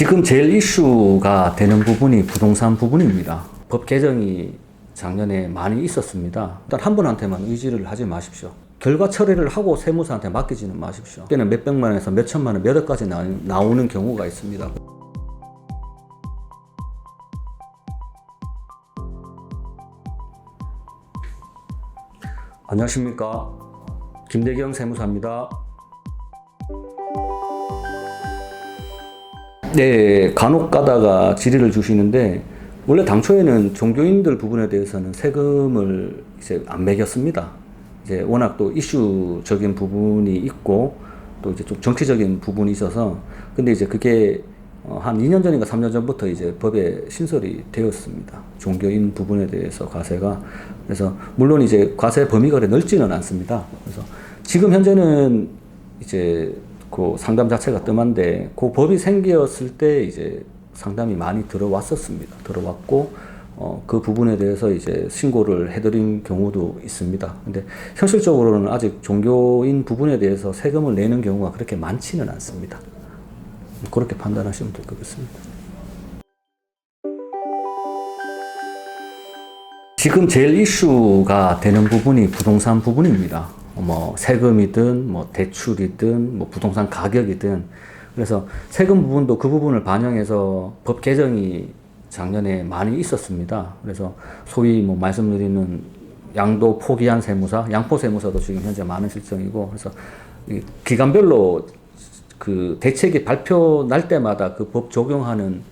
지금 제일 이슈가 되는 부분이 부동산 부분입니다. 법 개정이 작년에 많이 있었습니다. 일단 한 분한테만 의지를 하지 마십시오. 결과 처리를 하고 세무사한테 맡기지는 마십시오. 때는 몇백만 원에서 몇천만 원, 몇 억까지 나오는 경우가 있습니다. 안녕하십니까. 김대경 세무사입니다. 네, 간혹 가다가 질의를 주시는데, 원래 당초에는 종교인들 부분에 대해서는 세금을 이제 안 매겼습니다. 이제 워낙 또 이슈적인 부분이 있고, 또 이제 좀 정치적인 부분이 있어서, 근데 이제 그게 한 2년 전인가 3년 전부터 이제 법에 신설이 되었습니다. 종교인 부분에 대해서 과세가. 그래서 물론 이제 과세 범위가 그렇게 넓지는 않습니다. 그래서 지금 현재는 이제 그 상담 자체가 뜸한데, 그 법이 생겼을 때 이제 상담이 많이 들어왔었습니다. 들어왔고, 그 부분에 대해서 이제 신고를 해드린 경우도 있습니다. 근데 현실적으로는 아직 종교인 부분에 대해서 세금을 내는 경우가 그렇게 많지는 않습니다. 그렇게 판단하시면 될 것 같습니다. 지금 제일 이슈가 되는 부분이 부동산 부분입니다. 뭐 세금이든 뭐 대출이든 뭐 부동산 가격이든, 그래서 세금 부분도 그 부분을 반영해서 법 개정이 작년에 많이 있었습니다. 그래서 소위 뭐 말씀드리는 양도 포기한 세무사, 양포 세무사도 지금 현재 많은 실정이고, 그래서 기간별로 그 대책이 발표 날 때마다 그 법 적용하는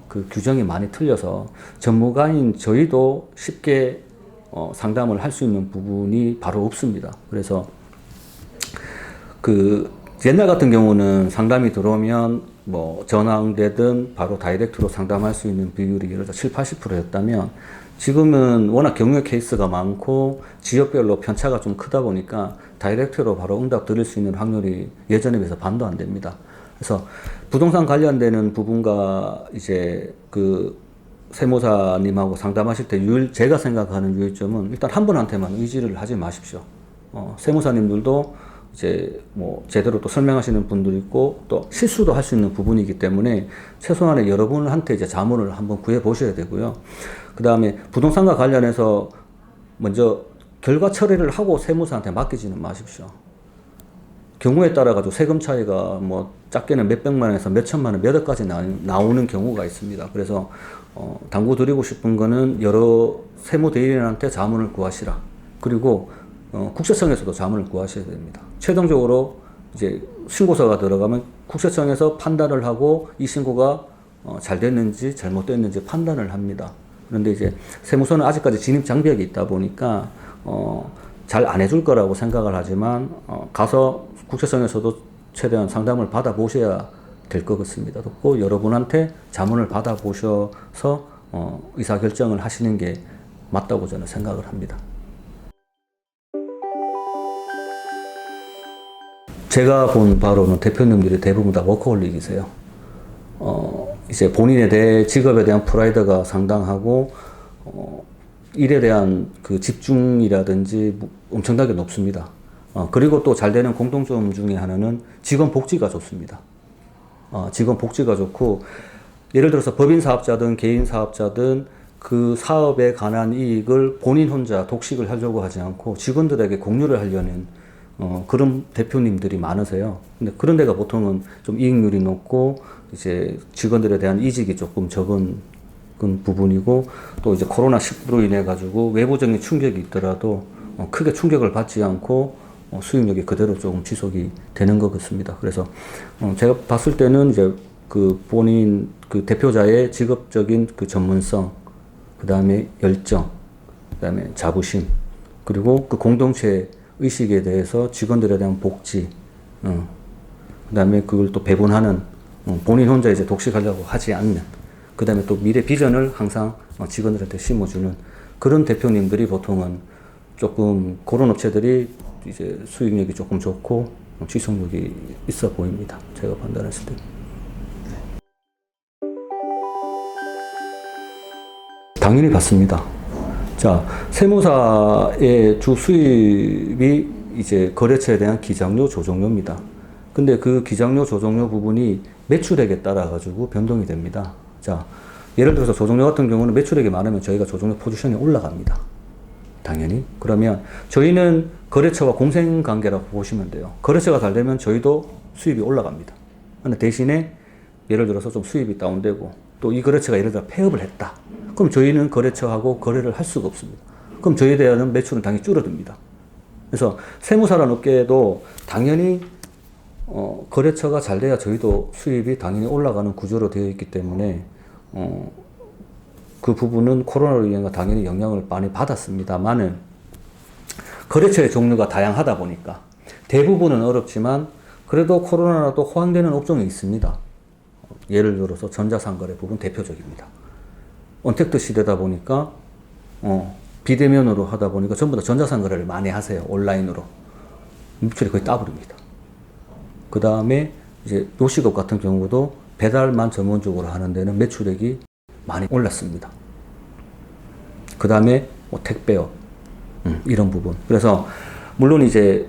그 규정이 많이 틀려서 전문가인 저희도 쉽게 상담을 할 수 있는 부분이 바로 없습니다. 그래서 그 옛날 같은 경우는 상담이 들어오면 뭐 전화응대든 바로 다이렉트로 상담할 수 있는 비율이 예를 들어 7, 80%였다면, 지금은 워낙 경우의 케이스가 많고 지역별로 편차가 좀 크다 보니까 다이렉트로 바로 응답 드릴 수 있는 확률이 예전에 비해서 반도 안 됩니다. 그래서 부동산 관련되는 부분과 이제 그 세무사님하고 상담하실 때 제가 생각하는 유의점은, 일단 한 분한테만 의지를 하지 마십시오. 세무사님들도 이제 뭐 제대로 또 설명하시는 분들이 있고 또 실수도 할 수 있는 부분이기 때문에 최소한의 여러분한테 이제 자문을 한번 구해 보셔야 되고요. 그 다음에 부동산과 관련해서 먼저 결과 처리를 하고 세무사한테 맡기지는 마십시오. 경우에 따라 가지고 세금 차이가 뭐 작게는 몇백만 원에서 몇천만 원, 몇 억까지 나오는 경우가 있습니다. 그래서 당부 드리고 싶은 거는 여러 세무대리인한테 자문을 구하시라. 그리고 국세청에서도 자문을 구하셔야 됩니다. 최종적으로 이제 신고서가 들어가면 국세청에서 판단을 하고 이 신고가 잘 됐는지 잘못됐는지 판단을 합니다. 그런데 이제 세무서는 아직까지 진입 장벽이 있다 보니까 잘 안 해줄 거라고 생각을 하지만 가서 국세청에서도 최대한 상담을 받아보셔야 될 것 같습니다. 꼭 여러분한테 자문을 받아보셔서 의사결정을 하시는 게 맞다고 저는 생각을 합니다. 제가 본 바로는 대표님들이 대부분 다 워커홀릭이세요. 이제 본인에 대해 직업에 대한 프라이드가 상당하고 일에 대한 그 집중이라든지 엄청나게 높습니다. 그리고 또 잘 되는 공통점 중에 하나는 직원 복지가 좋습니다. 직원 복지가 좋고, 예를 들어서 법인 사업자든 개인 사업자든 그 사업에 관한 이익을 본인 혼자 독식을 하려고 하지 않고 직원들에게 공유를 하려는 그런 대표님들이 많으세요. 근데 그런 데가 보통은 좀 이익률이 높고 이제 직원들에 대한 이직이 조금 적은 부분이고, 또 이제 코로나19로 인해 가지고 외부적인 충격이 있더라도 크게 충격을 받지 않고 수익력이 그대로 조금 지속이 되는 것 같습니다. 그래서 제가 봤을 때는 이제 그 본인 그 대표자의 직업적인 그 전문성, 그 다음에 열정, 그 다음에 자부심, 그리고 그 공동체 의식에 대해서 직원들에 대한 복지, 그 다음에 그걸 또 배분하는, 본인 혼자 이제 독식하려고 하지 않는, 그 다음에 또 미래 비전을 항상 직원들한테 심어주는 그런 대표님들이 보통은 조금 그런 업체들이 이제 수익력이 조금 좋고 지속력이 있어 보입니다. 제가 판단했을 때. 당연히 받습니다. 자, 세무사의 주 수입이 이제 거래처에 대한 기장료, 조정료입니다. 근데 그 기장료, 조정료 부분이 매출액에 따라 가지고 변동이 됩니다. 자, 예를 들어서 조종료 같은 경우는 매출액이 많으면 저희가 조종료 포지션이 올라갑니다. 당연히. 그러면 저희는 거래처와 공생관계라고 보시면 돼요. 거래처가 잘 되면 저희도 수입이 올라갑니다. 근데 대신에 예를 들어서 좀 수입이 다운되고 또 이 거래처가 예를 들어 폐업을 했다. 그럼 저희는 거래처하고 거래를 할 수가 없습니다. 그럼 저희에 대한 매출은 당연히 줄어듭니다. 그래서 세무사라는 업계에도 당연히 거래처가 잘 돼야 저희도 수입이 당연히 올라가는 구조로 되어 있기 때문에 그 부분은 코로나로 인해 당연히 영향을 많이 받았습니다만은 거래처의 종류가 다양하다 보니까 대부분은 어렵지만 그래도 코로나라도 호황되는 업종이 있습니다. 예를 들어서 전자상거래 부분 대표적입니다. 언택트 시대다 보니까 비대면으로 하다 보니까 전부 다 전자상거래를 많이 하세요. 온라인으로. 매출이 거의 따블입니다. 그 다음에 이제 요식업 같은 경우도 배달만 전문적으로 하는 데는 매출액이 많이 올랐습니다. 그 다음에 뭐 택배업 이런 부분. 그래서 물론 이제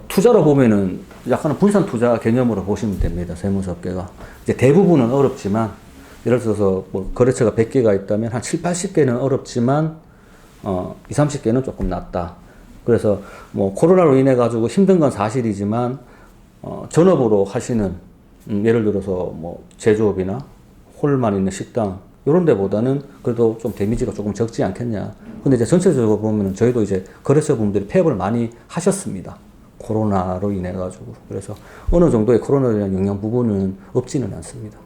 투자로 보면은 약간은 분산 투자 개념으로 보시면 됩니다. 세무사업계가 이제 대부분은 어렵지만 예를 들어서 뭐 거래처가 100개가 있다면 한 7, 80개는 어렵지만 2, 30개는 조금 낫다. 그래서 뭐 코로나로 인해 가지고 힘든 건 사실이지만 전업으로 하시는 예를 들어서 뭐 제조업이나 홀만 있는 식당 이런 데보다는 그래도 좀 데미지가 조금 적지 않겠냐. 근데 이제 전체적으로 보면은 저희도 이제 거래처 분들이 폐업을 많이 하셨습니다. 코로나로 인해 가지고. 그래서 어느 정도의 코로나에 대한 영향 부분은 없지는 않습니다.